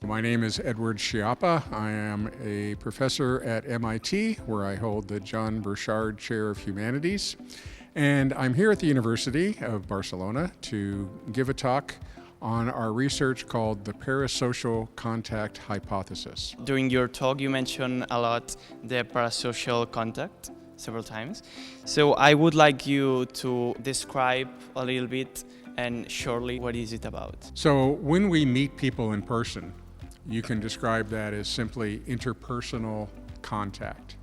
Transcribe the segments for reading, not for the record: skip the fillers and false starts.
My name is Edward Schiappa. I am a professor at MIT, where I hold the John Burchard Chair of Humanities. And I'm here at the University of Barcelona to give a talk on our research called the Parasocial Contact Hypothesis. During your talk, you mentioned a lot the parasocial contact several times. So I would like you to describe a little bit and shortly what is it about. So when we meet people in person, you can describe that as simply interpersonal contact.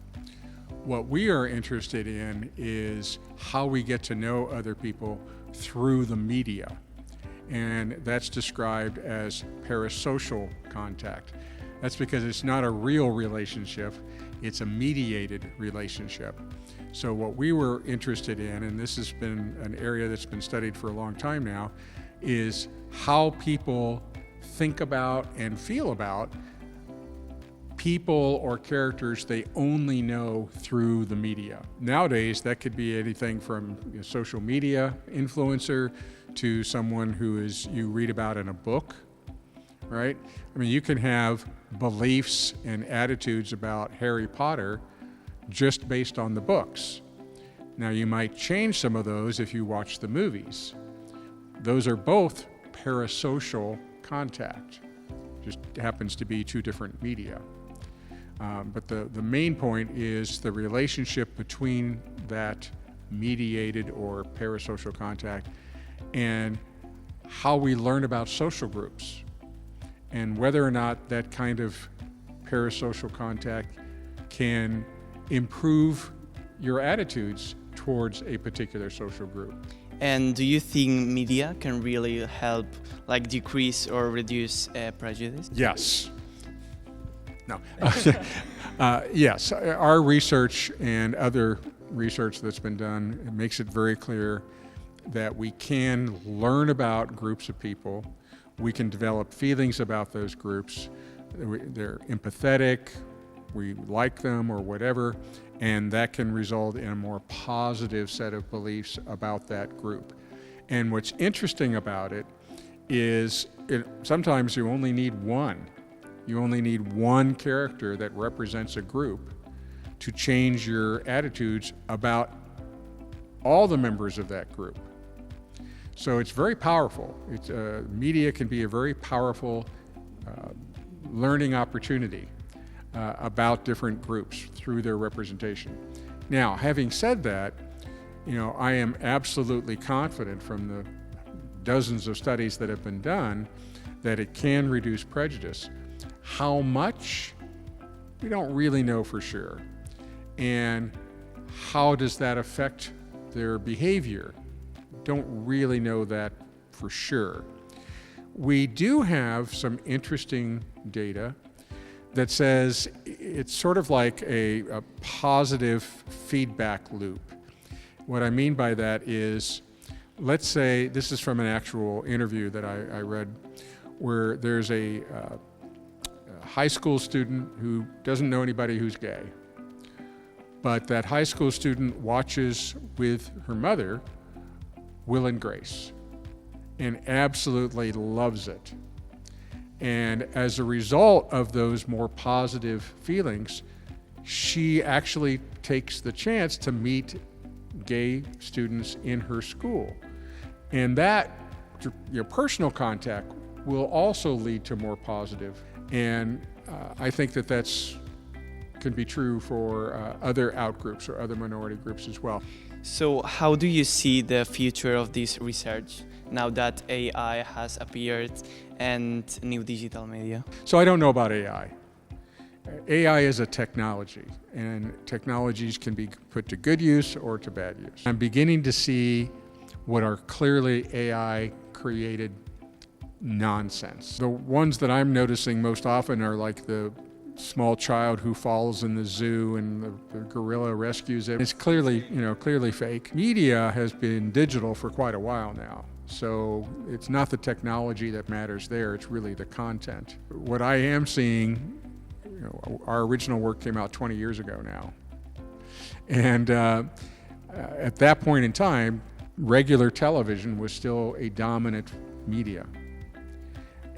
What we are interested in is how we get to know other people through the media. And that's described as parasocial contact. That's because it's not a real relationship, it's a mediated relationship. So what we were interested in, and this has been an area that's been studied for a long time now, is how people think about and feel about people or characters they only know through the media. Nowadays, that could be anything from a social media influencer to someone who you read about in a book, right? I mean, you can have beliefs and attitudes about Harry Potter just based on the books. Now, you might change some of those if you watch the movies. Those are both parasocial contact. Just happens to be two different media. But the main point is the relationship between that mediated or parasocial contact and how we learn about social groups and whether or not that kind of parasocial contact can improve your attitudes towards a particular social group. And do you think media can really help decrease or reduce prejudice? Yes. No. Yes, our research and other research that's been done makes it very clear that we can learn about groups of people, we can develop feelings about those groups, they're empathetic, we like them or whatever, and that can result in a more positive set of beliefs about that group. And what's interesting about it is sometimes you only need one. You only need one character that represents a group to change your attitudes about all the members of that group. So it's very powerful. Media can be a very powerful learning opportunity about different groups through their representation. Now, having said that, I am absolutely confident from the dozens of studies that have been done that it can reduce prejudice. How much? We don't really know for sure. And how does that affect their behavior? Don't really know that for sure. We do have some interesting data that says it's sort of like a positive feedback loop. What I mean by that is, let's say, this is from an actual interview that I read, where there's a high school student who doesn't know anybody who's gay, but that high school student watches with her mother Will and Grace and absolutely loves it. And as a result of those more positive feelings, she actually takes the chance to meet gay students in her school. And that personal contact will also lead to more positive. And I think that can be true for other outgroups or other minority groups as well. So how do you see the future of this research now that AI has appeared and new digital media? So I don't know about AI. AI is a technology, and technologies can be put to good use or to bad use. I'm beginning to see what are clearly AI-created nonsense. The ones that I'm noticing most often are like the small child who falls in the zoo and the gorilla rescues it. It's clearly fake. Media has been digital for quite a while now. So it's not the technology that matters there, it's really the content. What I am seeing, our original work came out 20 years ago now. And at that point in time, regular television was still a dominant media.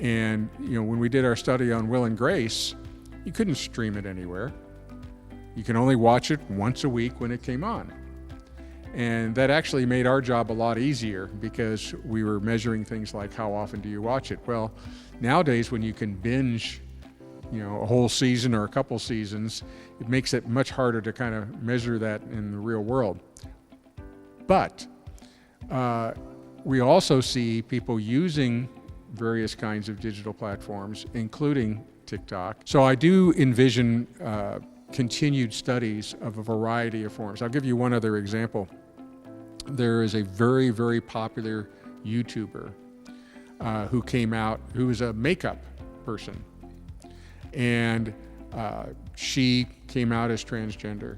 And when we did our study on Will and Grace, you couldn't stream it anywhere. You can only watch it once a week when it came on. And that actually made our job a lot easier because we were measuring things like how often do you watch it. Well, nowadays when you can binge a whole season or a couple seasons, it makes it much harder to kind of measure that in the real world. But we also see people using various kinds of digital platforms, including TikTok. So I do envision continued studies of a variety of forms. I'll give you one other example. There is a very, very popular YouTuber who came out, who was a makeup person. And she came out as transgender.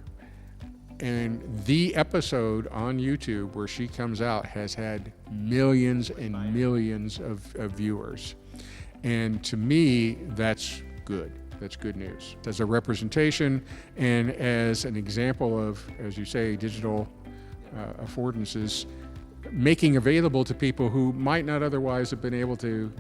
And the episode on YouTube where she comes out has had millions and millions of viewers. And to me, that's good. That's good news. As a representation and as an example of, as you say, digital affordances, making available to people who might not otherwise have been able to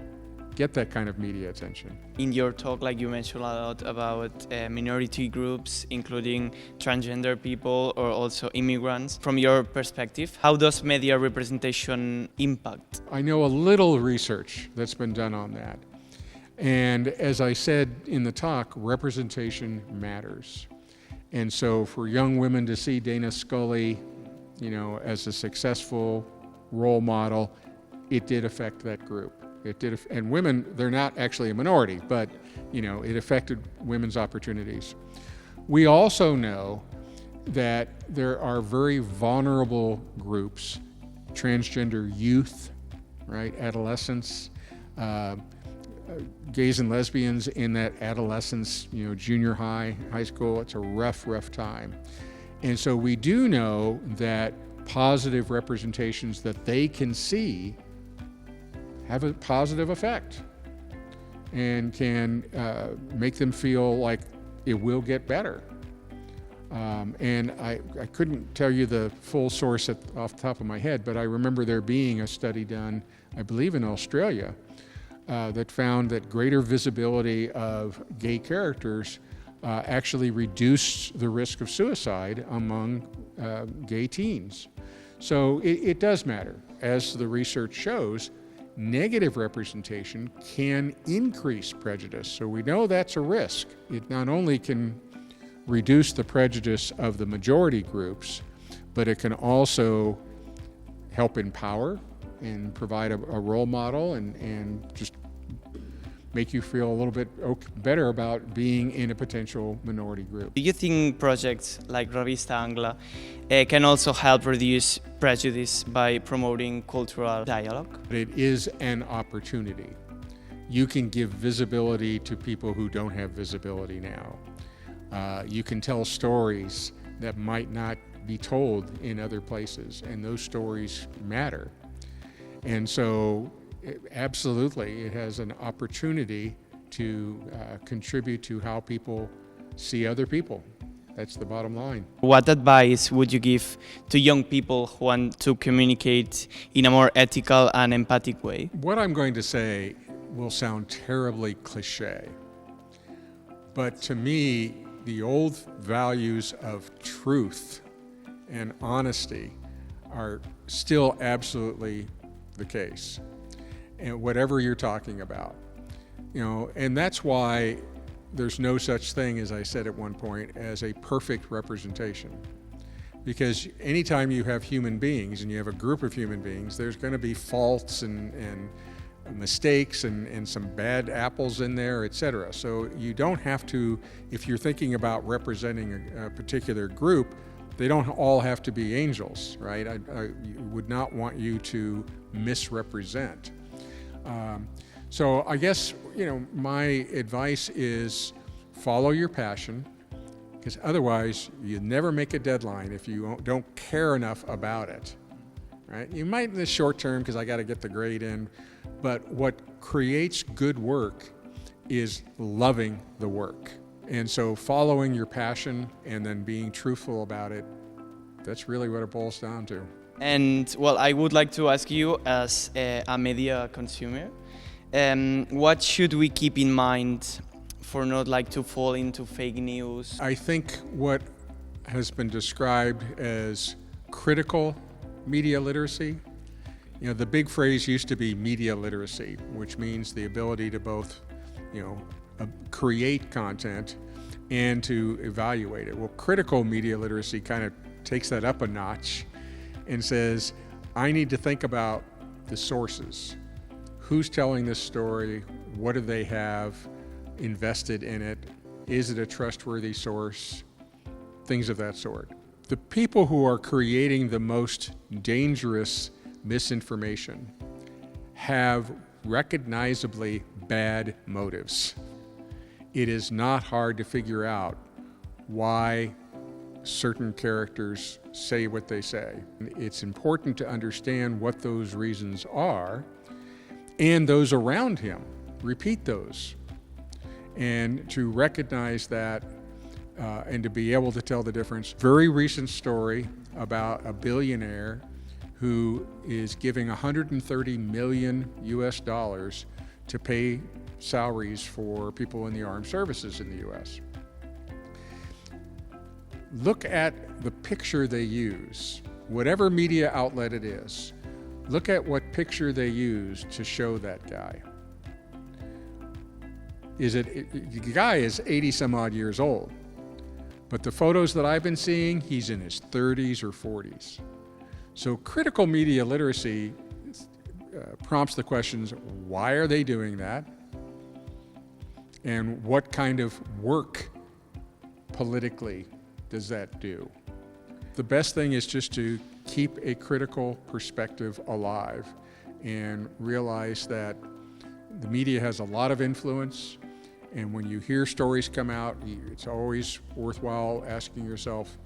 get that kind of media attention. In your talk, you mentioned a lot about minority groups, including transgender people or also immigrants. From your perspective, how does media representation impact? I know a little research that's been done on that. And as I said in the talk, representation matters. And so for young women to see Dana Scully, as a successful role model, it did affect that group. It did, and women, they're not actually a minority, but it affected women's opportunities. We also know that there are very vulnerable groups, transgender youth, right, adolescents, gays and lesbians in that adolescence, junior high, high school. It's a rough time. And so we do know that positive representations that they can see have a positive effect and can make them feel like it will get better. And I couldn't tell you the full source off the top of my head, but I remember there being a study done, I believe in Australia, that found that greater visibility of gay characters actually reduced the risk of suicide among gay teens. So it does matter. As the research shows, negative representation can increase prejudice. So we know that's a risk. It not only can reduce the prejudice of the majority groups, but it can also help empower and provide a role model and just make you feel a little bit better about being in a potential minority group. Do you think projects like Revista Angla can also help reduce prejudice by promoting cultural dialogue? It is an opportunity. You can give visibility to people who don't have visibility now. You can tell stories that might not be told in other places, and those stories matter. And so absolutely, it has an opportunity to contribute to how people see other people. That's the bottom line. What advice would you give to young people who want to communicate in a more ethical and empathic way? What I'm going to say will sound terribly cliche, but to me, the old values of truth and honesty are still absolutely the case. And whatever you're talking about, and that's why there's no such thing, as I said at one point, as a perfect representation. Because anytime you have human beings and you have a group of human beings, there's going to be faults and mistakes and some bad apples in there, etc. So you don't have to, if you're thinking about representing a particular group, they don't all have to be angels, right? I would not want you to misrepresent. So I guess, my advice is follow your passion, because otherwise you never make a deadline if you don't care enough about it, right? You might in the short term because I got to get the grade in, but what creates good work is loving the work. And so following your passion and then being truthful about it, that's really what it boils down to. And well, I would like to ask you, as a media consumer, What should we keep in mind for not like to fall into fake news? I think what has been described as critical media literacy, the big phrase used to be media literacy, which means the ability to both, create content and to evaluate it. Well, critical media literacy kind of takes that up a notch and says, I need to think about the sources. Who's telling this story? What do they have invested in it? Is it a trustworthy source? Things of that sort. The people who are creating the most dangerous misinformation have recognizably bad motives. It is not hard to figure out why certain characters say what they say. It's important to understand what those reasons are, and those around him repeat those, and to recognize that and to be able to tell the difference. Very recent story about a billionaire who is giving $130 million US to pay salaries for people in the armed services in the US. Look at the picture they use, whatever media outlet it is. Look at what picture they use to show that guy. The guy is 80 some odd years old, but the photos that I've been seeing, he's in his 30s or 40s. So critical media literacy prompts the questions, why are they doing that? And what kind of work politically does that do? The best thing is just to keep a critical perspective alive and realize that the media has a lot of influence, and when you hear stories come out, it's always worthwhile asking yourself,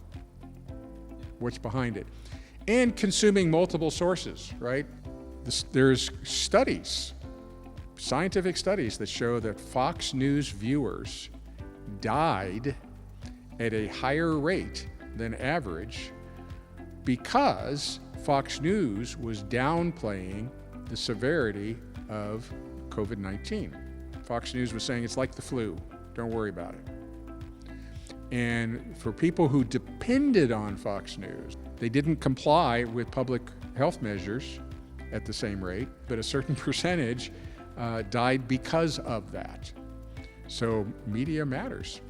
what's behind it? And consuming multiple sources, right? There's studies, scientific studies that show that Fox News viewers died at a higher rate than average because Fox News was downplaying the severity of COVID-19. Fox News was saying it's like the flu, don't worry about it. And for people who depended on Fox News, they didn't comply with public health measures at the same rate, but a certain percentage died because of that. So media matters.